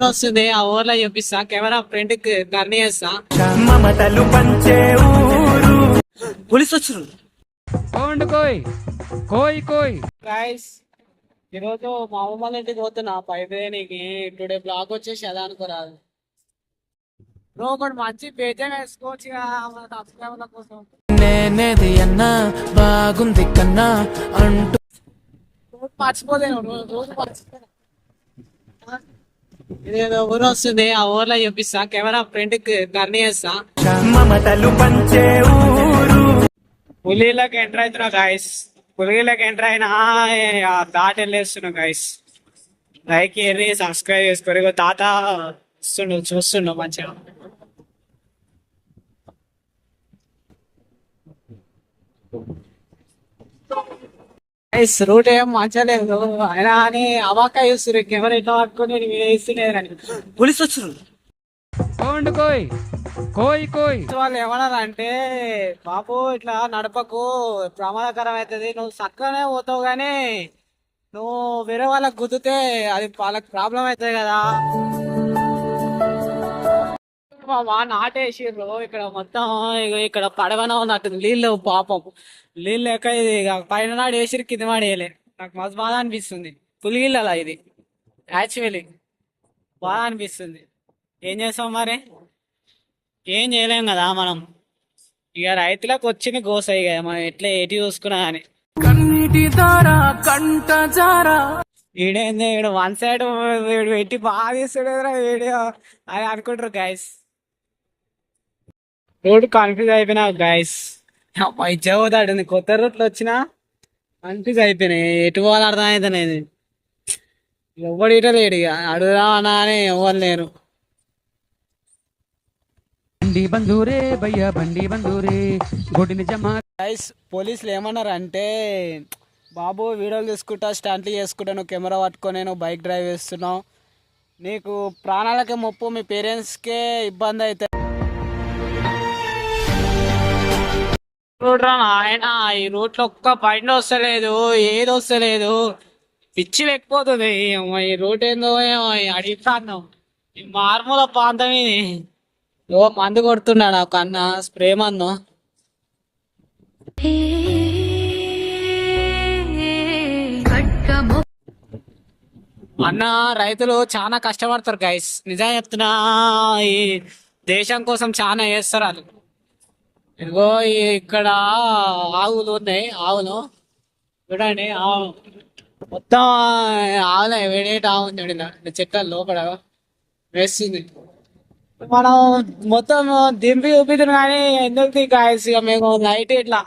వస్తుంది ఆ ఊర్లో చూపిస్తా కెమెరా ఫ్రంట్ కి టర్న్ చేస్తా. మమతలు పంచే ఊరు. పోలీసు వచ్చారు కోయ్ కోయ్ కోయ్. గైస్ ఈరోజు మా అమ్మ వాళ్ళ ఇంటికి పోతున్నా పైదేనికి. టుడే బ్లాగ్ వచ్చేసి అదా అనుకోరాదు. నువ్వు ఒకటి మంచి పేజే వేసుకోవచ్చు మన సబ్స్క్రైబర్ల కోసం. నేనేది అన్నా బాగుంది కన్నా అంటూ రోజు మర్చిపోలేను రోజు మర్చిపోయాను. ఇదేదో ఊరు వస్తుంది ఆ ఊర్లో చూపిస్తా కెమెరా ఫ్రంట్ కి టర్న్ చేస్తా. మమతలు పంచే ఊరు. పులిలోకి ఎంటర్ అవుతున్నా గాయస్. పులిలోకి ఎంటర్ అయినా దాటి వెళ్ళేస్తున్నా గాయస్. లైక్ ఏది సబ్స్క్రైబ్ చేసుకోరు. ఇగో తాత వస్తుండు చూస్తుండు మంచిగా. గైస్ రూట్ ఏం మంచిగా లేదు అయినా అని అవాకా చూస్తున్నారు. కెమెరా ఇట్లా పట్టుకొని నేను వీడియో ఇస్తున్నారు కానీ పోలీసు వచ్చారు. కోయ్ కోయ్ కోయ్. వాళ్ళు ఏమన్నారు అంటే బాబు ఇట్లా నడపకు ప్రమాదకరం అవుతుంది, నువ్వు చక్కగానే పోతావు కానీ నువ్వు వేరే వాళ్ళకి గుద్దితే అది వాళ్ళకి ప్రాబ్లం అవుతుంది కదా. మా నాటేసిర్రు ఇక్కడ మొత్తం. ఇక్కడ పడవన ఉన్నట్టు నీళ్ళు పాపం. నీళ్ళు లేక ఇది పైన నాడు వేసిరు కింద నాడు వేయలే. నాకు మస్తు బాధ అనిపిస్తుంది. పులిగిళ్ళలా ఇది యాక్చువల్లీ బాధ అనిపిస్తుంది. ఏం చేస్తాం మరి, ఏం చేయలేం కదా మనం. ఇక రైతులకు వచ్చిన గోసాయి కదా మనం ఎట్లా ఏటి చూసుకున్నా కానీ. కన్నీటి దారా కంట జారా. వీడేంది వీడు వన్ సైడ్ వీడు పెట్టి బాగా తీస్తాడు వీడియో అని అనుకుంటారు గైస్. రోడ్ కన్ఫ్యూజ్ అయిపోయినా గైస్. ఇచ్చేపోతాడు కొత్త రూట్లో వచ్చినా కన్ఫ్యూజ్ అయిపోయినాయి. ఎటు పోవాలి అర్థం అవుతానేది. ఎవడు ఇట లేడు ఇక అడుగుదామన్నా అని ఎవరు లేరు. బండి బందూరే భయ్యా బండి బందూరే గొడ్డిని జమా. గైస్ పోలీసులు ఏమన్నారు అంటే బాబు వీడియోలు తీసుకుంటా స్టంట్లు చేసుకుంటా నువ్వు కెమెరా పట్టుకొని నువ్వు బైక్ డ్రైవ్ చేస్తున్నావు, నీకు ప్రాణాలకే ముప్పు, మీ పేరెంట్స్కే ఇబ్బంది అవుతుంది. ఆయన ఈ రూట్లో ఒక్క బండి వస్తలేదు, ఏది వస్తలేదు, పిచ్చి లేకపోతుంది. ఈ రూట్ ఏందో అడిగితాను. ఈ మార్మూల ప్రాంతం ఇది. ఓ మందు కొడుతున్నాడు ఒక అన్న, స్ప్రే మందు. అన్న రైతులు చాలా కష్టపడతారు గైస్, నిజంగా చెప్తున్నా. ఈ దేశం కోసం చాలా చేస్తారు వాళ్ళు. ఇదిగో ఇక్కడ ఆవులు ఉన్నాయి, ఆవులు చూడండి. ఆవు మొత్తం ఆవులే, వేడేటి ఆవు ఉంది చెట్ల లోపల వేస్తుంది. మనం మొత్తం దింపి చూపిద్దాం కానీ ఎందుకు గాయస్. ఇక మేము నైట్ ఇట్లా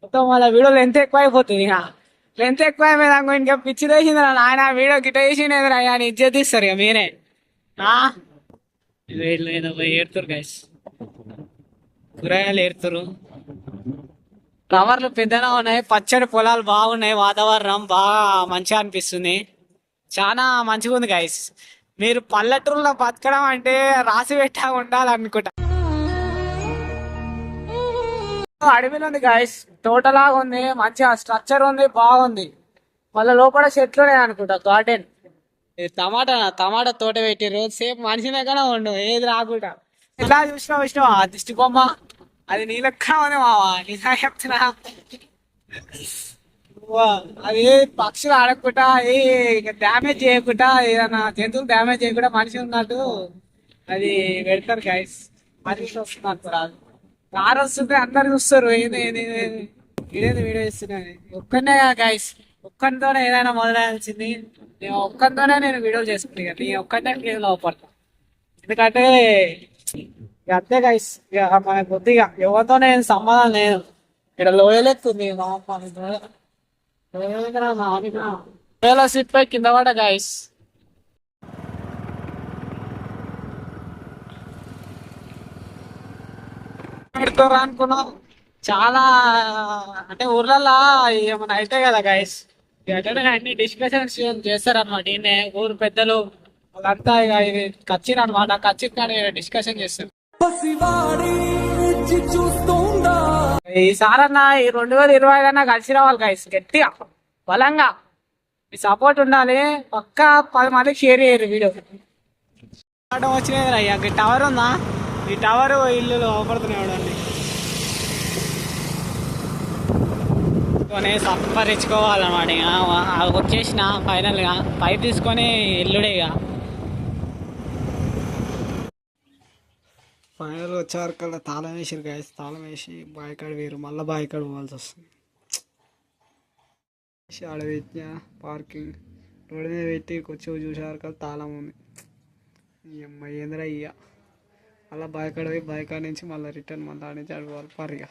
మొత్తం వాళ్ళ వీడియో లెంత్ ఎక్కువ అయిపోతుంది. ఇక లెంత్ ఎక్కువ అయిపోయింది ఇంకా పిచ్చి వేసింది ఆయన వీడియో గిట్ట వేసింది ఆయన ఇజ్జత్ తీస్తారు ఇక మీరే. ఏడుతారు గాయస్, కూరగాయలు ఏరుతారు. ఫ్లవర్లు పెద్దగా ఉన్నాయి, పచ్చడి పొలాలు బాగున్నాయి, వాతావరణం బాగా మంచిగా అనిపిస్తుంది, చాలా మంచిగా ఉంది గైస్. మీరు పల్లెటూరులో బతకడం అంటే రాసి పెట్టా ఉండాలనుకుంటా. అడవిలో ఉంది గైస్, తోటలాగా ఉంది, మంచిగా స్ట్రక్చర్ ఉంది, బాగుంది. మళ్ళీ లోపల చెట్లు ఉన్నాయి అనుకుంటా, గార్డెన్. టమాటా తోట పెట్టిర్రు, సేమ్ మనిషి దగ్గర ఉండు, ఏది రాకుండా. ఎట్లా చూసినావా దిష్టి బొమ్మ, అది నీ లెక్క ఉంది మావా, నిజంగా చెప్తున్నా. అది పక్షులు ఆడకుండా, డ్యామేజ్ చేయకుండా, ఏదైనా జంతువులు డ్యామేజ్ చేయకుండా మనిషి ఉన్నట్టు అది పెడతారు గైస్. మనిషి వస్తున్నారు రాదు, కారు వస్తుంది, అందరు చూస్తారు. ఇదేంది వీడియో ఇస్తున్నాను ఒక్కనే గైస్. ఒక్కరితోనే ఏదైనా మొదలయ్యాల్సింది. నేను ఒక్కరితోనే నేను వీడియో చేసుకుంటాను, నేను ఒక్కనే నేను లోపడతా. ఎందుకంటే అంతే గైస్, ఇక మన కొద్దిగా ఎవరితో నేను సంబంధం లేదు. ఇక్కడ లోయలెత్తుంది లోయల సిట్ పై కింద పడ గైస్. అనుకున్నాం చాలా, అంటే ఊర్లలో ఏమైనా అయితే కదా గైస్, అన్ని డిస్కషన్స్ చేస్తారు అనమాట. ఈయన ఊరు పెద్దలు వాళ్ళంతా ఇక కచ్చిర్ అనమాట, కచ్చిర్ కానీ డిస్కషన్ చేస్తారు. ఈసారన్నా ఈ 2020 కన్నా కలిసి రావాలి గైస్, గట్టిగా బలంగా మీ సపోర్ట్ ఉండాలి. పక్కా 10 మందికి షేర్ చేయరు వీడియో. ఆటం వచ్చినది అయ్యా ఈ టవర్ ఉందా ఈ టవర్ ఇల్లు అవపడుతున్నాయి చూడండి సంపరించుకోవాలన్నమాట ఇక వచ్చేసిన ఫైనల్గా పైప్ తీసుకొని ఇల్లుడే ఇక ఫైనల్ వచ్చేవరకు తాళం వేసారు గాయస్ తాళం వేసి బాయికాడ వేరు మళ్ళీ బాయికాడ పోవాల్సి వస్తుంది ఆడ పెట్టిన పార్కింగ్ రోడ్డు మీద పెట్టి వచ్చి చూసేవరకు తాళం ఉంది ఈ అమ్మాయి ఏందిరా ఇక మళ్ళీ బాయికాడ పోయి బాయికాడ నుంచి మళ్ళీ రిటర్న్ మళ్ళీ ఆడ నుంచి ఆడుకోవాలి పర్ ఇక